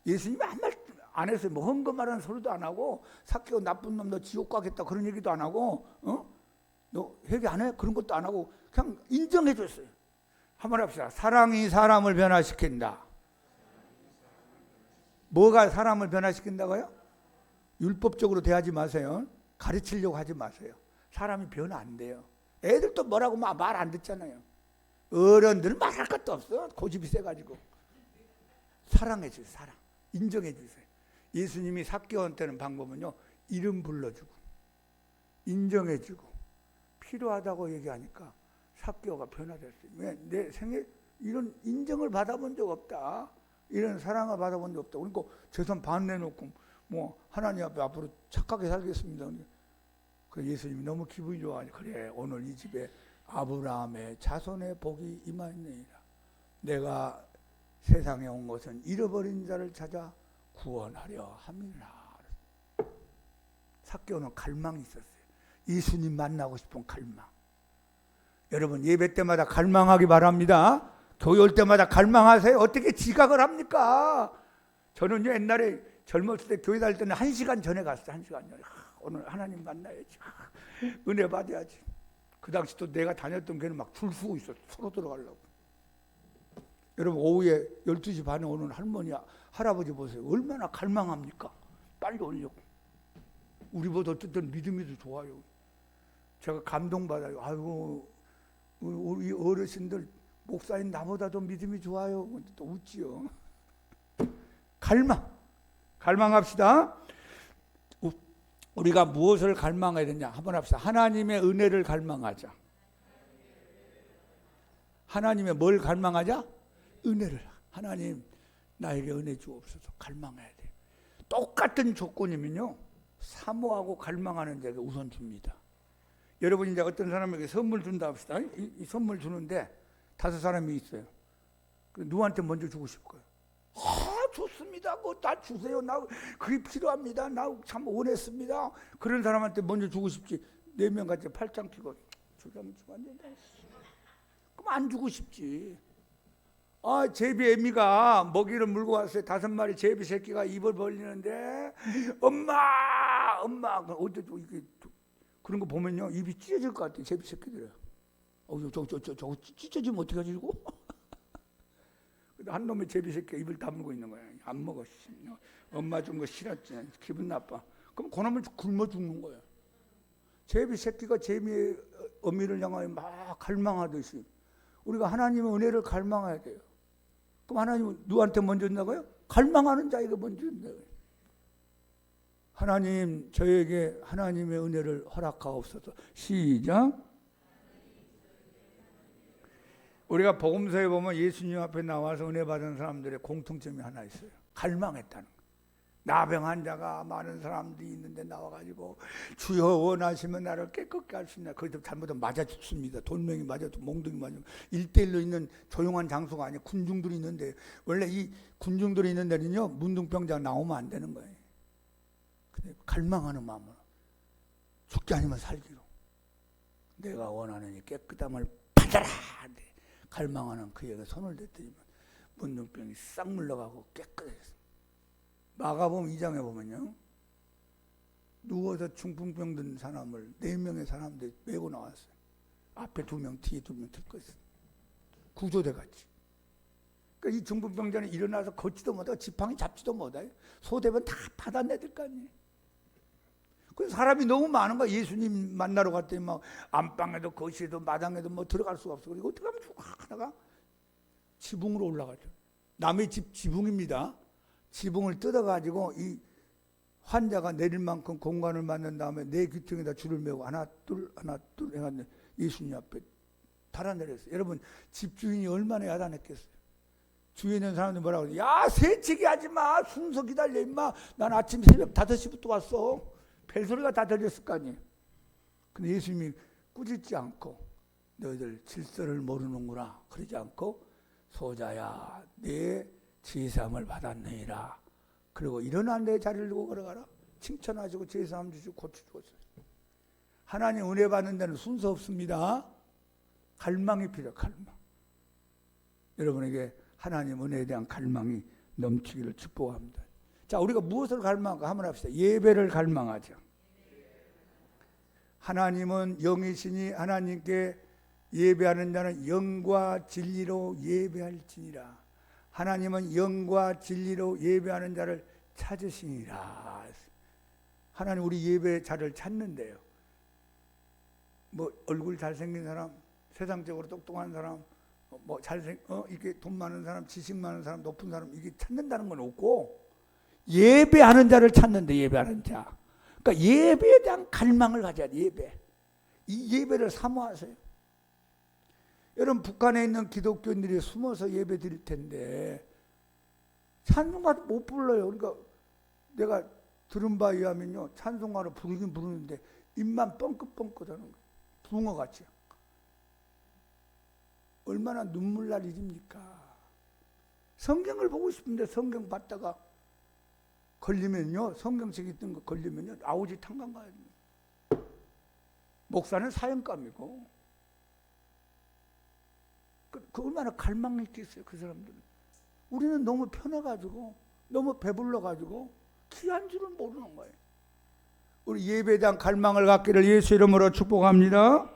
예수님이 한 말 안 했어요. 뭐 헌금하라는 소리도 안 하고, 삭개오 나쁜 놈 너 지옥 가겠다 그런 얘기도 안 하고, 너 회개 안 해? 그런 것도 안 하고 그냥 인정해 줬어요. 한번 합시다. 사랑이 사람을 변화시킨다. 뭐가 사람을 변화시킨다고요? 율법적으로 대하지 마세요. 가르치려고 하지 마세요. 사람이 변화 안 돼요. 애들도 뭐라고 말 안 듣잖아요. 어른들은 말할 것도 없어. 고집이 세가지고. 사랑해 주세요. 사랑. 인정해 주세요. 예수님이 삭개오한테는 방법은요, 이름 불러주고 인정해 주고 필요하다고 얘기하니까 삭개오가 변화됐어요. 왜? 내 생에 이런 인정을 받아본 적 없다, 이런 사랑을 받아본 적 없다. 그러니까 재산 반 내놓고 뭐 하나님 앞에 앞으로 착하게 살겠습니다. 그래서 예수님이 너무 기분이 좋아하니, 그래, 오늘 이 집에 아브라함의 자손의 복이 임하였느니라. 내가 세상에 온 것은 잃어버린 자를 찾아 구원하려 함이라. 삭개오는 갈망이 있었어요. 예수님 만나고 싶은 갈망. 여러분, 예배 때마다 갈망하기 바랍니다. 교회 올 때마다 갈망하세요. 어떻게 지각을 합니까? 저는요, 옛날에 젊었을 때 교회 다닐 때는 1시간 전에 갔어요. 1시간 전에. 오늘 하나님 만나야지. 은혜 받아야지. 그 당시 또 내가 다녔던 교회는 막 줄 서고 있었어. 서로 들어가려고. 여러분, 오후에 12시 반에 오는 할머니, 할아버지 보세요. 얼마나 갈망합니까? 빨리 오려고. 우리보다 어쨌든 믿음이 더 좋아요. 제가 감동받아요. 아이고, 우리 어르신들, 목사님 나보다도 믿음이 좋아요. 또 웃지요. 갈망합시다. 우리가 무엇을 갈망해야 되냐? 한번 합시다. 하나님의 은혜를 갈망하자. 하나님의 뭘 갈망하자? 은혜를. 하나님, 나에게 은혜 주옵소서. 갈망해야 돼. 똑같은 조건이면요, 사모하고 갈망하는 자에게 우선 줍니다. 여러분, 이제 어떤 사람에게 선물 준다 합시다. 이 선물 주는데 5사람이 있어요. 누구한테 먼저 주고 싶어요? 좋습니다. 뭐 다 주세요. 나 그게 필요합니다. 나 참 원했습니다. 그런 사람한테 먼저 주고 싶지. 4명 같이 팔짱 끼고 주면 안 된다. 그럼 안 주고 싶지. 제비 애미가 먹이를 물고 왔어요. 5마리 제비 새끼가 입을 벌리는데 엄마 어디 이게 그런 거 보면요, 입이 찢어질 것 같아요. 제비 새끼들. 저거 찢어지면 어떻게 하지 이거? 한 놈의 제비 새끼가 입을 다물고 있는 거야. 안 먹어. 엄마 준 거 싫었지. 기분 나빠. 그럼 그놈은 굶어 죽는 거야. 제비 새끼가 제비의 어미를 향하여 막 갈망하듯이 우리가 하나님의 은혜를 갈망해야 돼요. 그럼 하나님은 누구한테 먼저 준다고요? 갈망하는 자에게 먼저 준다고요. 하나님, 저에게 하나님의 은혜를 허락하옵소서. 시작. 우리가 복음서에 보면 예수님 앞에 나와서 은혜 받은 사람들의 공통점이 하나 있어요. 갈망했다는 거예요. 나병 환자가 많은 사람들이 있는데 나와가지고 주여 원하시면 나를 깨끗게 할 수 있나. 거기서 잘못하면 맞아 죽습니다. 돌멩이 맞아도 몽둥이 맞으면 1대1로 있는 조용한 장소가 아니에요. 군중들이 있는데, 원래 이 군중들이 있는 데는요 문둥병자가 나오면 안 되는 거예요. 근데 갈망하는 마음으로 죽지 아니면 살기로 내가 원하는 이 깨끗함을 받아라. 갈망하는 그에게 손을 댔더니 문둥병이 싹 물러가고 깨끗해졌어요. 마가복음 2장에 보면요, 누워서 중풍병 든 사람을 4명의 사람들이 메고 나왔어요. 앞에 2명, 뒤에 2명 들고 있어요. 구조대 같이. 그러니까 이 중풍병자는 일어나서 걷지도 못하고 지팡이 잡지도 못해요. 소대면 다 받아내들 거 아니에요. 그래서 사람이 너무 많은 거야. 예수님 만나러 갔더니 막 안방에도 거실에도 마당에도 뭐 들어갈 수가 없어. 그리고 어떻게 하면 하다가 지붕으로 올라가죠. 남의 집 지붕입니다. 지붕을 뜯어가지고 이 환자가 내릴 만큼 공간을 만든 다음에 내 귀퉁이에다 줄을 메고 하나 둘 해가지고 예수님 앞에 달아내렸어요. 여러분, 집주인이 얼마나 야단했겠어요. 주위에 있는 사람들이 뭐라고 그래요? 야, 새치기 하지 마. 순서 기다려 임마. 난 아침 새벽 5시부터 왔어. 벨소리가 다 들렸을 거 아니에요. 근데 예수님이 꾸짖지 않고 너희들 질서를 모르는구나 그러지 않고 소자야 내 제사함을 받았느니라. 그리고 일어나 내 자리를 두고 걸어가라. 칭찬하시고 제사함 주시고 고쳐주었어요. 하나님 은혜 받는 데는 순서 없습니다. 갈망이 필요해요. 갈망. 여러분에게 하나님 은혜에 대한 갈망이 넘치기를 축복합니다. 자, 우리가 무엇을 갈망할까 한번 합시다. 예배를 갈망하죠. 하나님은 영이시니 하나님께 예배하는 자는 영과 진리로 예배할지니라. 하나님은 영과 진리로 예배하는 자를 찾으시니라. 하나님 우리 예배 자를 찾는데요. 뭐 얼굴 잘생긴 사람, 세상적으로 똑똑한 사람, 뭐 이게 돈 많은 사람, 지식 많은 사람, 높은 사람 이게 찾는다는 건 없고 예배하는 자를 찾는데 예배하는 자. 그러니까 예배에 대한 갈망을 가져야 돼. 예배. 이 예배를 사모하세요. 여러분 북한에 있는 기독교인들이 숨어서 예배 드릴 텐데 찬송가도 못 불러요. 그러니까 내가 들은 바에 의하면요 찬송가를 부르긴 부르는데 입만 뻥긋뻥긋하는 거예요. 붕어같이. 얼마나 눈물 날 일입니까? 성경을 보고 싶은데 성경 봤다가 걸리면요 성경책 있던 거 걸리면요 아우지 탄광 가야 돼요. 목사는 사형감이고 그 얼마나 갈망이 있겠어요 그 사람들은. 우리는 너무 편해가지고 너무 배불러가지고 귀한 줄은 모르는 거예요. 우리 예배에 대한 갈망을 갖기를 예수 이름으로 축복합니다.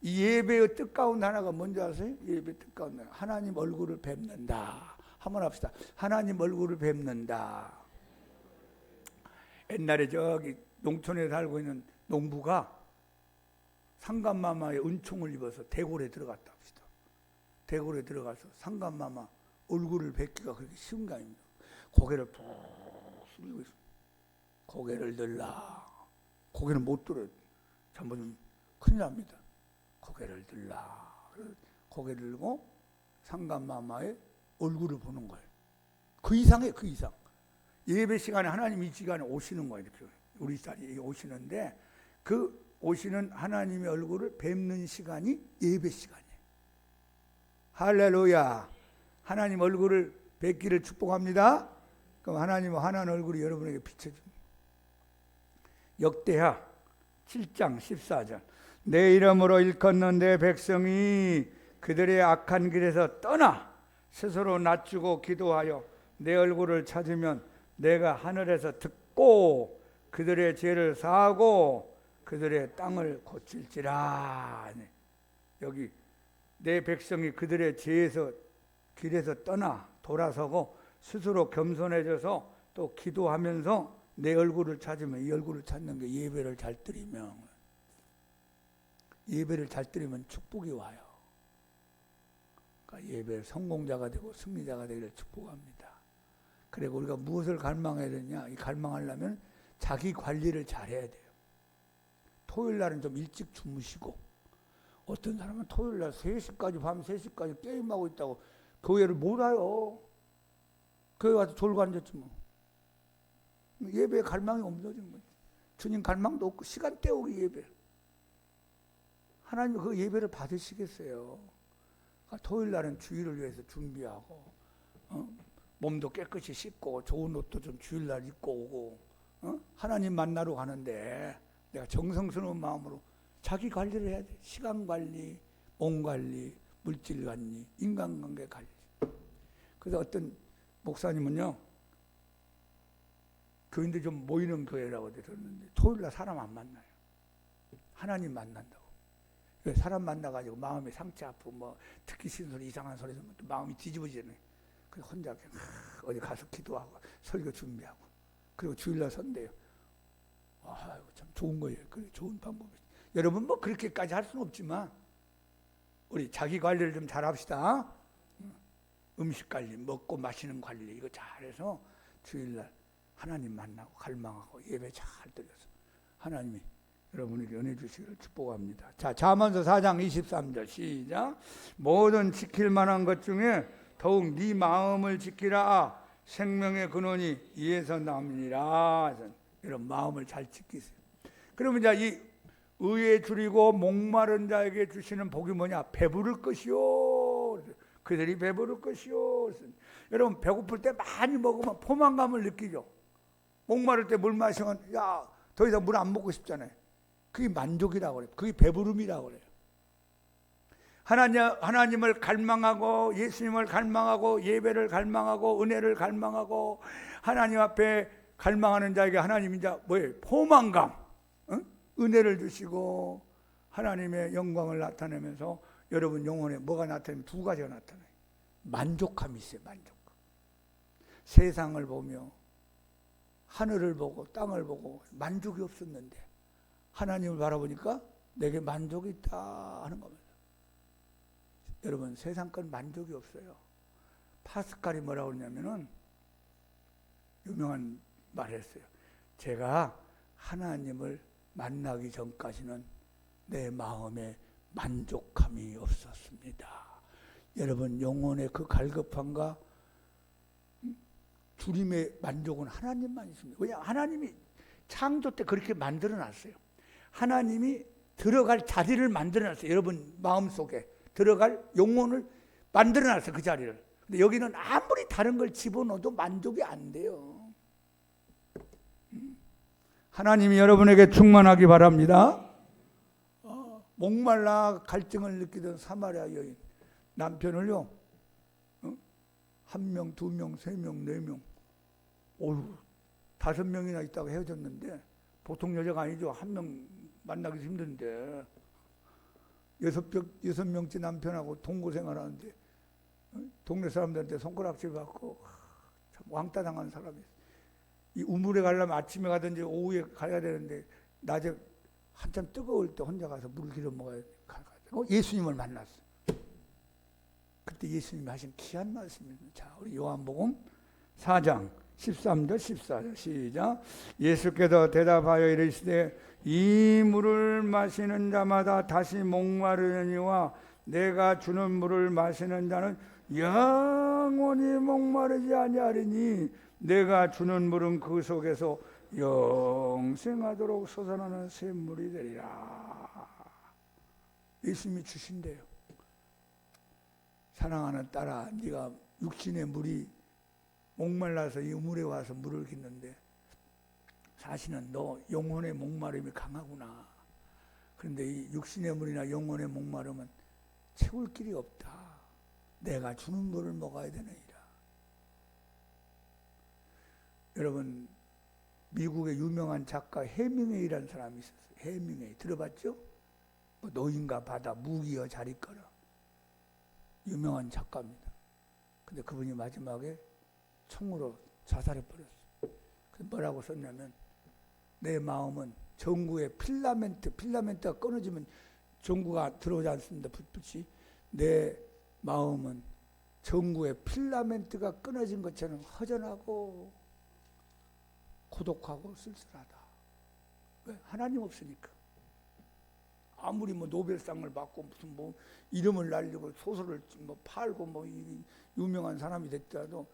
이 예배의 뜻가운데 하나가 뭔지 아세요? 예배 뜻가운데 하나님 얼굴을 뵙는다. 한번 합시다. 하나님 얼굴을 뵙는다. 옛날에 저기 농촌에 살고 있는 농부가 상간마마의 은총을 입어서 대궐에 들어갔다 합시다. 대궐에 들어가서 상간마마 얼굴을 뵙기가 그렇게 쉬운 게 아닙니다. 고개를 푹 숙이고 있습니다. 고개를 들라. 고개는 못 들어요. 잘못하면 큰일 납니다. 고개를 들라. 고개를 들고 상간마마의 얼굴을 보는 거예요. 그 이상이에요. 그 이상. 예배 시간에 하나님 이 시간에 오시는 거예요. 이렇게 우리 자리에 오시는데 그 오시는 하나님의 얼굴을 뵙는 시간이 예배 시간이에요. 할렐루야. 하나님 얼굴을 뵙기를 축복합니다. 그럼 하나님은 환한 얼굴이 여러분에게 비춰줍니다. 역대하 7장 14절 내 이름으로 일컫는 내 백성이 그들의 악한 길에서 떠나 스스로 낮추고 기도하여 내 얼굴을 찾으면 내가 하늘에서 듣고 그들의 죄를 사하고 그들의 땅을 고칠지라. 여기 내 백성이 그들의 죄에서 길에서 떠나 돌아서고 스스로 겸손해져서 또 기도하면서 내 얼굴을 찾으면 이 얼굴을 찾는 게 예배를 잘 드리면 예배를 잘 드리면 축복이 와요. 그러니까 예배 성공자가 되고 승리자가 되기를 축복합니다. 그리고 우리가 무엇을 갈망해야 되냐? 이 갈망하려면 자기 관리를 잘해야 돼요. 토요일 날은 좀 일찍 주무시고, 어떤 사람은 토요일 날 3시까지 밤 3시까지 게임하고 있다고 교회를 못 와요. 교회 와서 졸고 앉았지 뭐. 예배에 갈망이 없어지는 거지. 주님 갈망도 없고 시간 때우기 예배. 하나님 그 예배를 받으시겠어요? 그러니까 토요일 날은 주일을 위해서 준비하고, 몸도 깨끗이 씻고 좋은 옷도 좀 주일 날 입고 오고, 하나님 만나러 가는데 내가 정성스러운 마음으로 자기 관리를 해야 돼. 시간 관리, 몸 관리, 물질 관리, 인간관계 관리. 그래서 어떤 목사님은요, 교인들 좀 모이는 교회라고 들었는데 토요일 날 사람 안 만나요. 하나님 만난다고. 사람 만나가지고 마음이 상처 아프고 뭐 듣기 싫은 소리, 이상한 소리 들으면 또 마음이 뒤집어지네. 그래서 혼자 어디 가서 기도하고 설교 준비하고, 그리고 주일날 선대요. 아유, 참 좋은 거예요. 그래, 좋은 방법이죠. 여러분 뭐 그렇게까지 할 수는 없지만 우리 자기 관리를 좀 잘합시다. 음식 관리, 먹고 마시는 관리 이거 잘해서 주일날 하나님 만나고 갈망하고 예배 잘 드려서 하나님이 여러분에게 은혜 주시기를 축복합니다. 자, 잠언서 4장 23절 시작. 모든 지킬 만한 것 중에 더욱 네 마음을 지키라. 생명의 근원이 이에서 남으니라. 이런 마음을 잘 지키세요. 그러면 이제 이 의에 줄이고 목마른 자에게 주시는 복이 뭐냐? 배부를 것이요. 그들이 배부를 것이요. 여러분 배고플 때 많이 먹으면 포만감을 느끼죠. 목마를 때 물 마시면 야, 더 이상 물 안 먹고 싶잖아요. 그게 만족이라고 그래요. 그게 배부름이라고 그래요. 하나님을 갈망하고 예수님을 갈망하고 예배를 갈망하고 은혜를 갈망하고 하나님 앞에 갈망하는 자에게 하나님이 이제 뭐예요? 포만감, 은혜를 주시고 하나님의 영광을 나타내면서 여러분 영혼에 뭐가 나타나면 두 가지가 나타나요. 만족감이 있어요. 만족감. 세상을 보며 하늘을 보고 땅을 보고 만족이 없었는데 하나님을 바라보니까 내게 만족이 있다 하는 겁니다. 여러분 세상 건 만족이 없어요. 파스칼이 뭐라고 그러냐면은 유명한 말을 했어요. 제가 하나님을 만나기 전까지는 내 마음에 만족함이 없었습니다. 여러분 영혼의 그 갈급함과 주님의 만족은 하나님만 있습니다. 왜냐 하나님이 창조 때 그렇게 만들어놨어요. 하나님이 들어갈 자리를 만들어놨어요. 여러분 마음속에 들어갈 영혼을 만들어놨어요. 그 자리를. 근데 여기는 아무리 다른 걸 집어넣어도 만족이 안 돼요. 하나님이 여러분에게 충만하기 바랍니다. 목말라 갈증을 느끼던 사마리아 여인 남편을요 1명, 2명, 3명, 4명 5명이나 있다가 헤어졌는데 보통 여자가 아니죠. 1명 만나기 힘든데 6명째 남편하고 동거생활하는데 동네 사람들한테 손가락질 받고 참 왕따 당한 사람이 있어요. 이 우물에 가려면 아침에 가든지 오후에 가야 되는데 낮에 한참 뜨거울 때 혼자 가서 물 길어 먹어야 돼. 예수님을 만났어. 그때 예수님이 하신 귀한 말씀입니다. 자, 우리 요한복음 4장 13절 14절 시작. 예수께서 대답하여 이르시되 이 물을 마시는 자마다 다시 목마르느니와 내가 주는 물을 마시는 자는 영원히 목마르지 아니하리니 내가 주는 물은 그 속에서 영생하도록 솟아나는 샘물이 되리라. 예수님이 주신대요. 사랑하는 딸아, 네가 육신의 물이 목말라서 이 우물에 와서 물을 깃는데 사실은 너 영혼의 목마름이 강하구나. 그런데 이 육신의 물이나 영혼의 목마름은 채울 길이 없다. 내가 주는 물을 먹어야 되느니라. 여러분 미국의 유명한 작가 해밍웨이라는 사람이 있었어요. 해밍웨이 들어봤죠? 뭐 노인과 바다, 무기여 자리거라. 유명한 작가입니다. 근데 그분이 마지막에 총으로 자살해버렸어요. 뭐라고 썼냐면 내 마음은 전구의 필라멘트가 끊어지면 전구가 들어오지 않습니다. 불빛이. 내 마음은 전구의 필라멘트가 끊어진 것처럼 허전하고 고독하고 쓸쓸하다. 왜? 하나님 없으니까. 아무리 뭐 노벨상을 받고 무슨 뭐 이름을 날리고 소설을 뭐 팔고 뭐 유명한 사람이 됐더라도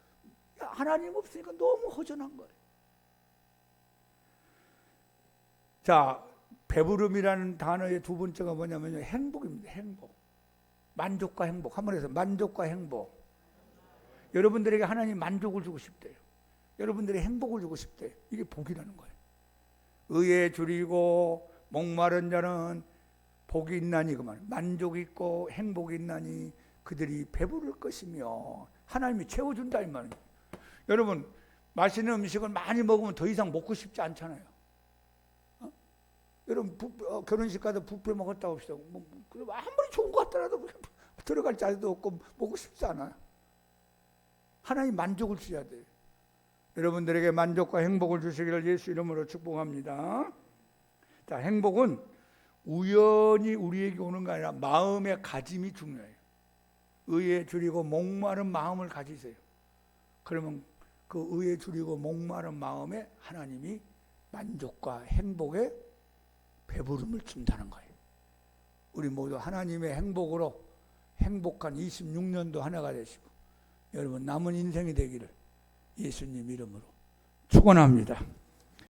하나님 없으니까 너무 허전한 거예요. 자, 배부름이라는 단어의 두 번째가 뭐냐면요, 행복입니다. 행복. 만족과 행복. 한번 해서 만족과 행복. 여러분들에게 하나님 만족을 주고 싶대요. 여러분들에게 행복을 주고 싶대요. 이게 복이라는 거예요. 의에 줄이고 목마른 자는 복이 있나니, 그만 만족이 있고 행복이 있나니 그들이 배부를 것이며, 하나님이 채워준다 이 말이에요. 여러분, 맛있는 음식을 많이 먹으면 더 이상 먹고 싶지 않잖아요. 여러분 결혼식 가서 뷔페 먹었다고 합시다. 아무리 좋은 것 같더라도 들어갈 자리도 없고 먹고 싶지 않아요. 하나님 만족을 주셔야 돼요. 여러분들에게 만족과 행복을 주시기를 예수 이름으로 축복합니다. 자, 행복은 우연히 우리에게 오는 게 아니라 마음의 가짐이 중요해요. 의에 줄이고 목마른 마음을 가지세요. 그러면 그 의에 줄이고 목마른 마음에 하나님이 만족과 행복에 배부름을 준다는 거예요. 우리 모두 하나님의 행복으로 행복한 26년도 하나가 되시고 여러분 남은 인생이 되기를 예수님 이름으로 축원합니다.